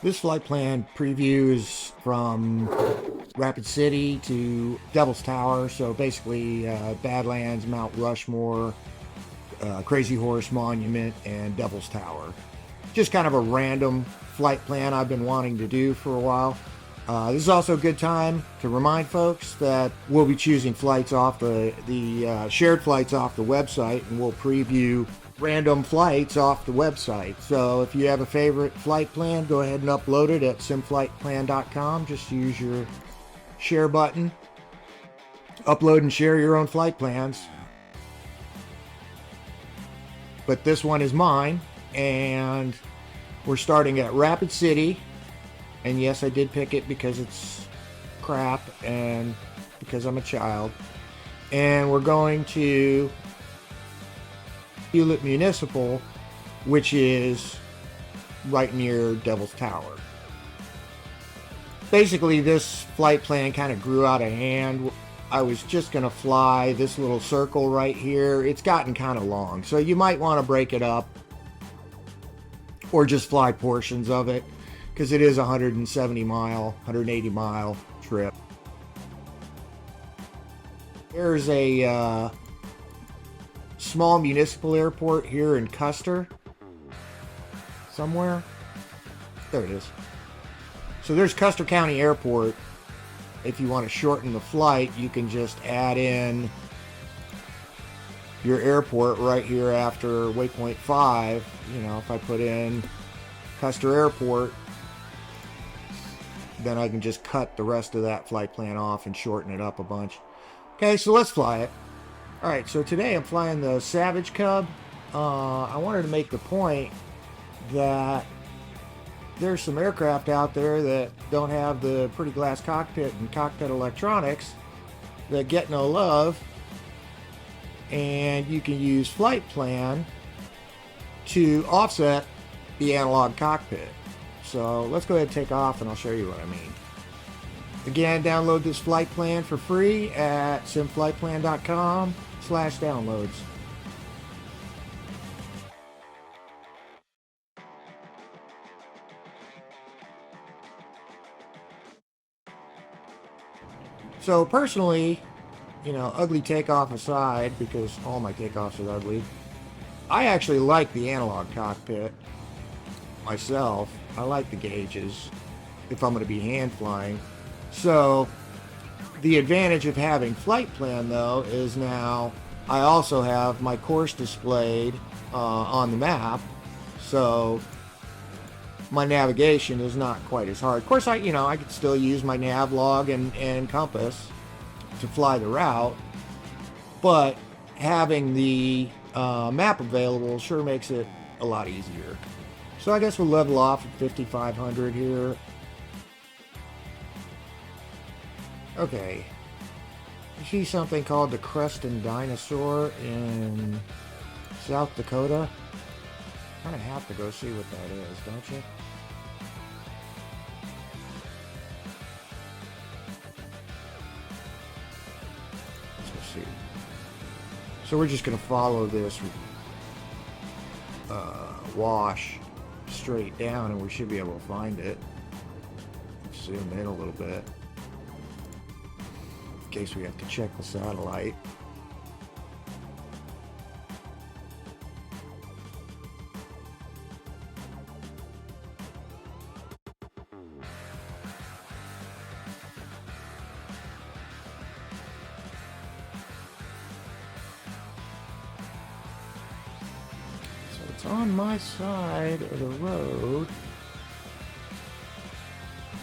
This flight plan previews from Rapid City to Devil's Tower, so basically Badlands, Mount Rushmore, Crazy Horse Monument, and Devil's Tower. Just kind of a random flight plan I've been wanting to do for a while. This is also a good time to remind folks that we'll be choosing flights off the shared flights off the website, and we'll preview random flights off the website. So if you have a favorite flight plan, go ahead and upload it at simflightplan.com. Just use your share button. Upload and share your own flight plans. But this one is mine, and we're starting at Rapid City. And yes, I did pick it because it's crap and because I'm a child. And we're going to Hewlett Municipal, which is right near Devil's Tower. Basically, this flight plan kind of grew out of hand. I was just going to fly this little circle right here. It's gotten kind of long, so you might want to break it up or just fly portions of it, because it is a 170 mile, 180 mile trip. There's a small municipal airport here in Custer somewhere. There it is. So there's Custer County Airport. If you want to shorten the flight, you can just add in your airport right here after waypoint 5. You know, if I put in Custer Airport, then I can just cut the rest of that flight plan off and shorten it up a bunch. Okay, so let's fly it. Alright, so today I'm flying the Savage Cub. I wanted to make the point that there's some aircraft out there that don't have the pretty glass cockpit and cockpit electronics that get no love, and you can use flight plan to offset the analog cockpit. So let's go ahead and take off and I'll show you what I mean. Again, download this flight plan for free at simflightplan.com/downloads. So personally, you know, ugly takeoff aside, because all my takeoffs are ugly, I actually like the analog cockpit myself. I like the gauges if I'm going to be hand flying. So the advantage of having flight plan, though, is now I also have my course displayed on the map, so my navigation is not quite as hard. Of course, I could still use my nav log and compass to fly the route, but having the map available sure makes it a lot easier. So I guess we'll level off at 5,500 here. Okay. You see something called the Creston Dinosaur in South Dakota? Kind of have to go see what that is, don't you? Let's go see. So we're just going to follow this wash straight down, and we should be able to find it. Zoom in a little bit in case we have to check the satellite. It's on my side of the road.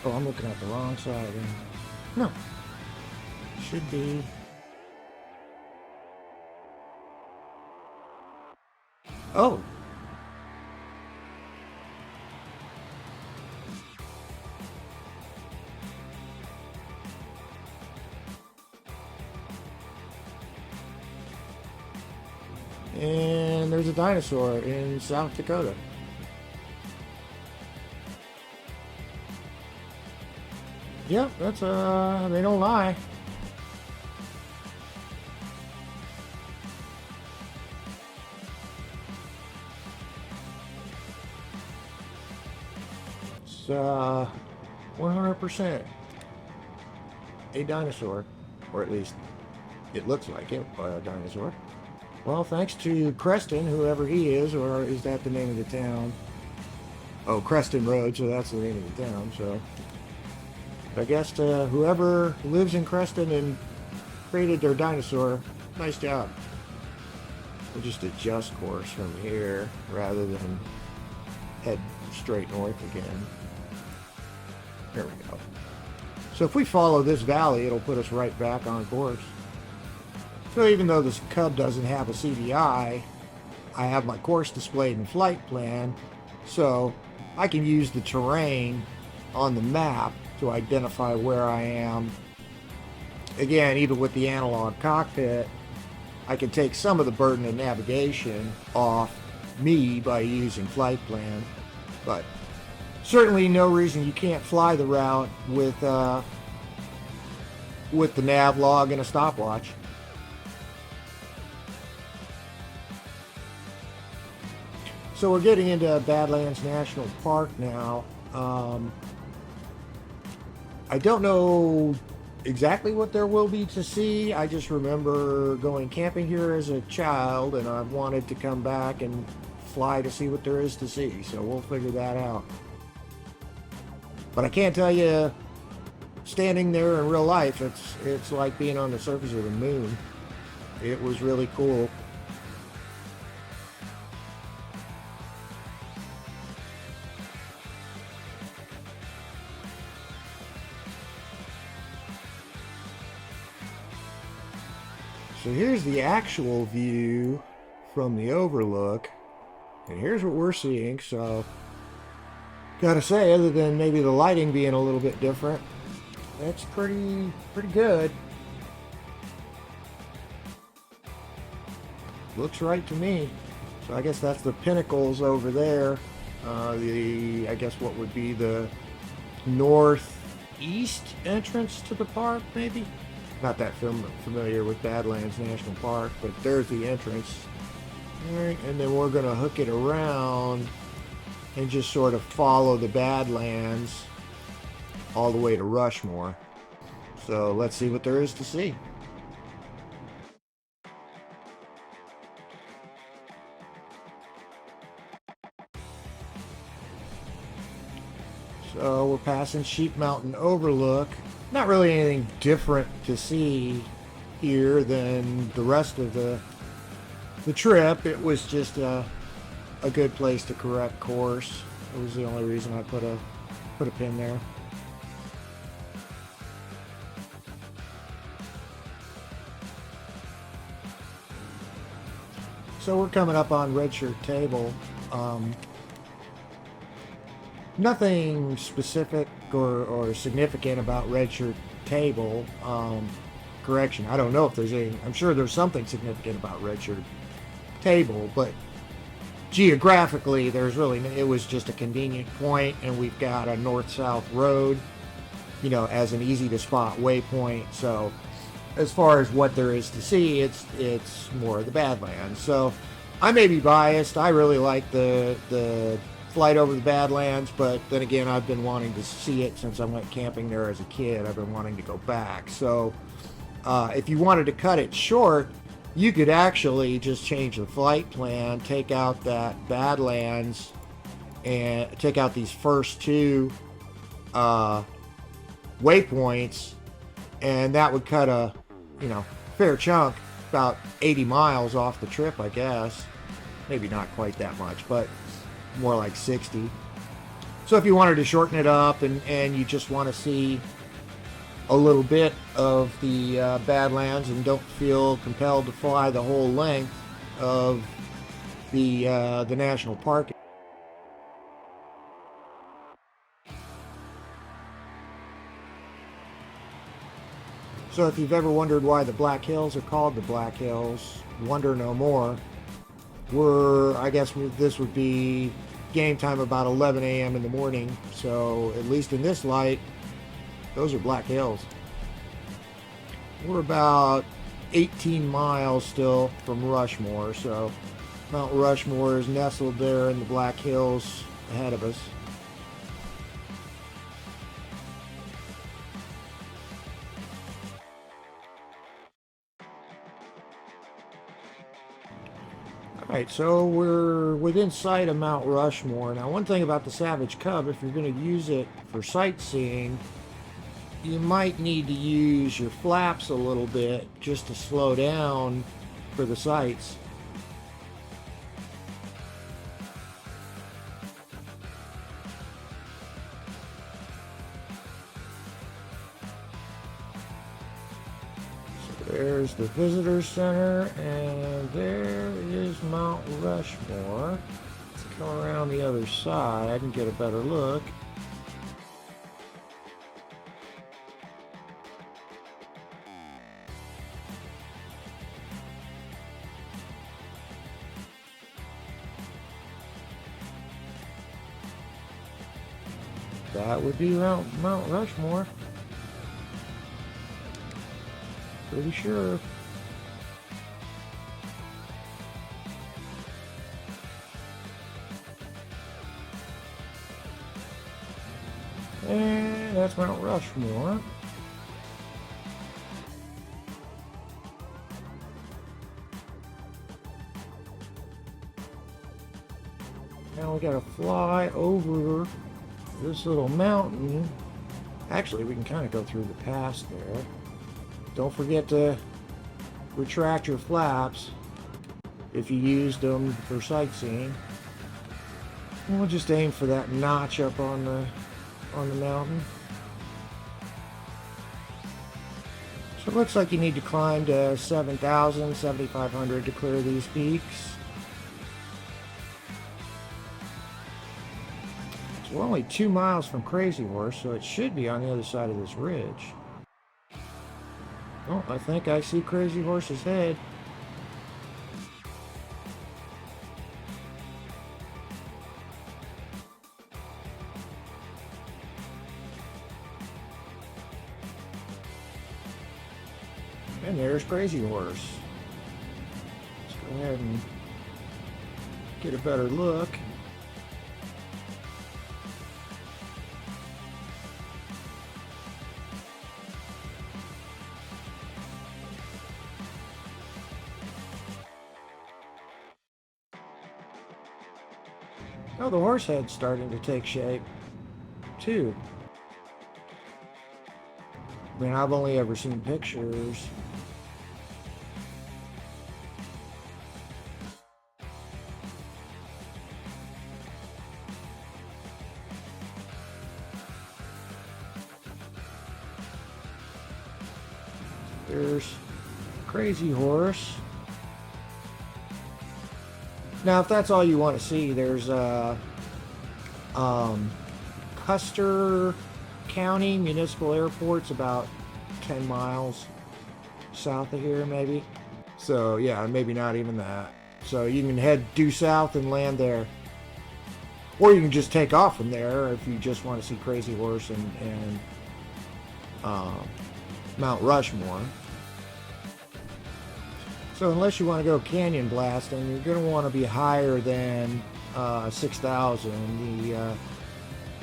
Oh, I'm looking at the wrong side. No. Should be. Oh. And there's a dinosaur in South Dakota. Yep, that's they don't lie. It's 100% a dinosaur, or at least it looks like it, a dinosaur. Well, thanks to Creston, whoever he is, or is that the name of the town? Oh, Creston Road, so that's the name of the town, so I guess whoever lives in Creston and created their dinosaur, nice job. We'll just adjust course from here rather than head straight north again. There we go. So if we follow this valley, it'll put us right back on course. So even though this Cub doesn't have a CDI, I have my course displayed in flight plan, so I can use the terrain on the map to identify where I am. Again, even with the analog cockpit, I can take some of the burden of navigation off me by using flight plan, but certainly no reason you can't fly the route with the nav log and a stopwatch. So we're getting into Badlands National Park now. I don't know exactly what there will be to see. I just remember going camping here as a child, and I've wanted to come back and fly to see what there is to see. So we'll figure that out. But I can't tell you, standing there in real life, it's like being on the surface of the moon. It was really cool. So here's the actual view from the overlook, and here's what we're seeing. So gotta say, other than maybe the lighting being a little bit different, it's pretty good. Looks right to me. So I guess that's the pinnacles over there. I guess what would be the northeast entrance to the park, maybe? Not that familiar with Badlands National Park, but there's the entrance. All right, and then we're gonna hook it around and just sort of follow the Badlands all the way to Rushmore. So let's see what there is to see. So we're passing Sheep Mountain Overlook. Not really anything different to see here than the rest of the trip. It was just a good place to correct course. It was the only reason I put a pin there. So we're coming up on Red Shirt Table. Nothing specific or significant about Red Shirt Table. Correction, I don't know if there's any. I'm sure there's something significant about Red Shirt Table, but geographically, it was just a convenient point, and we've got a north-south road, as an easy to spot waypoint. So as far as what there is to see, it's more of the Badlands. So I may be biased. I really like the flight over the Badlands, but then again, I've been wanting to see it since I went camping there as a kid. I've been wanting to go back. So if you wanted to cut it short, you could actually just change the flight plan, take out that Badlands, and take out these first two waypoints, and that would cut a fair chunk, about 80 miles off the trip, I guess. Maybe not quite that much, but more like 60. So if you wanted to shorten it up and you just want to see a little bit of the Badlands and don't feel compelled to fly the whole length of the national park. So if you've ever wondered why the Black Hills are called the Black Hills, wonder no more. I guess this would be game time about 11 a.m. in the morning, so at least in this light, those are Black Hills. We're about 18 miles still from Rushmore, so Mount Rushmore is nestled there in the Black Hills ahead of us. Alright, so we're within sight of Mount Rushmore. Now, one thing about the Savage Cub, if you're going to use it for sightseeing, you might need to use your flaps a little bit just to slow down for the sights. There's the visitor center, and there is Mount Rushmore. Let's come around the other side and get a better look. That would be Mount Rushmore. Pretty sure. And that's Mount Rushmore. Now we gotta fly over this little mountain. Actually, we can kind of go through the pass there. Don't forget to retract your flaps if you used them for sightseeing. And we'll just aim for that notch up on the mountain. So it looks like you need to climb to 7,000, 7,500 to clear these peaks. So we're only 2 miles from Crazy Horse, so it should be on the other side of this ridge. Oh, I think I see Crazy Horse's head. And there's Crazy Horse. Let's go ahead and get a better look. Oh, the horse head's starting to take shape, too. I mean, I've only ever seen pictures. There's Crazy Horse. Now, if that's all you want to see, there's Custer County Municipal Airport's about 10 miles south of here, maybe. So, yeah, maybe not even that. So you can head due south and land there. Or you can just take off from there if you just want to see Crazy Horse and Mount Rushmore. So unless you want to go canyon blasting, you're going to want to be higher than 6,000.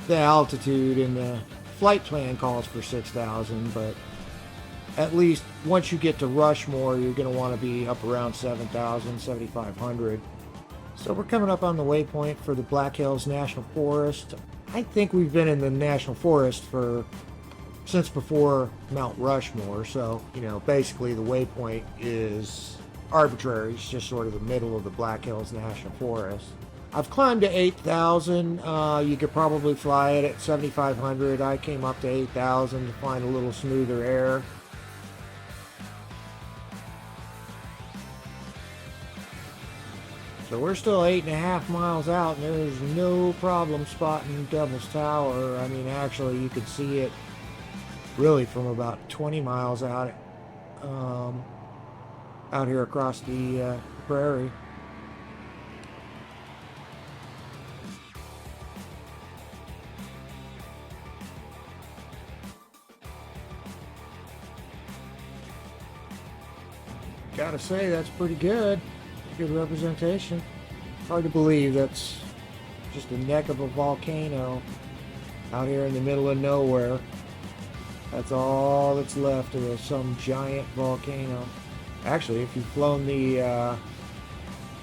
The altitude in the flight plan calls for 6,000, but at least once you get to Rushmore, you're going to want to be up around 7,000, 7,500. So we're coming up on the waypoint for the Black Hills National Forest. I think we've been in the National Forest since before Mount Rushmore, so, you know, basically the waypoint is arbitrary. It's just sort of the middle of the Black Hills National Forest. I've climbed to 8,000. You could probably fly it at 7,500. I came up to 8,000 to find a little smoother air. So we're still 8.5 miles out, and there's no problem spotting Devil's Tower. I mean, actually, you could see it really from about 20 miles out here across the prairie. Gotta say, that's pretty good. Good representation. Hard to believe that's just a neck of a volcano out here in the middle of nowhere. That's all that's left of some giant volcano. Actually, if you've flown the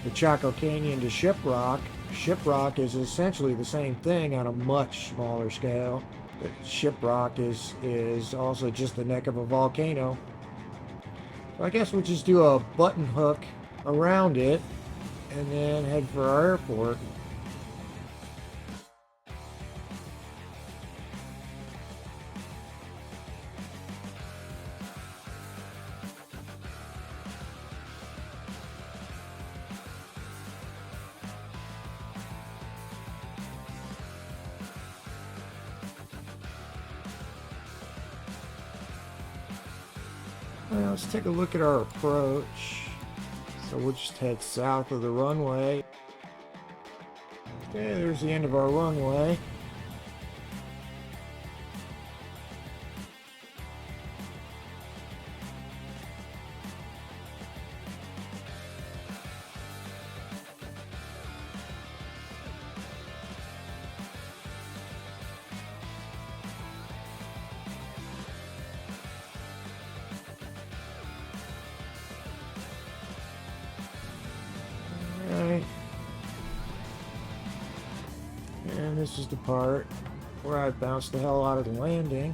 the Chaco Canyon to Shiprock. Shiprock is essentially the same thing on a much smaller scale. But Shiprock is also just the neck of a volcano. So I guess we'll just do a button hook around it and then head for our airport. Well, let's take a look at our approach. So we'll just head south of the runway. Okay, there's the end of our runway. And this is the part where I bounced the hell out of the landing.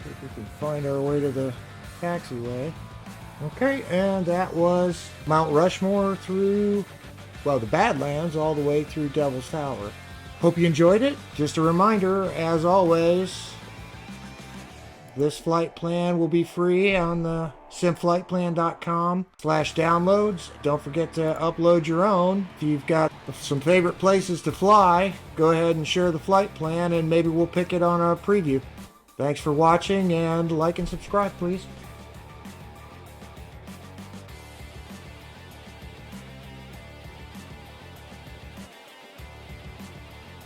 See if we can find our way to the taxiway. Okay, and that was Mount Rushmore through, well, the Badlands all the way through Devil's Tower. Hope you enjoyed it. Just a reminder, as always, this flight plan will be free on the simflightplan.com/downloads. Don't forget to upload your own. If you've got some favorite places to fly, go ahead and share the flight plan and maybe we'll pick it on a preview. Thanks for watching, and like and subscribe, please.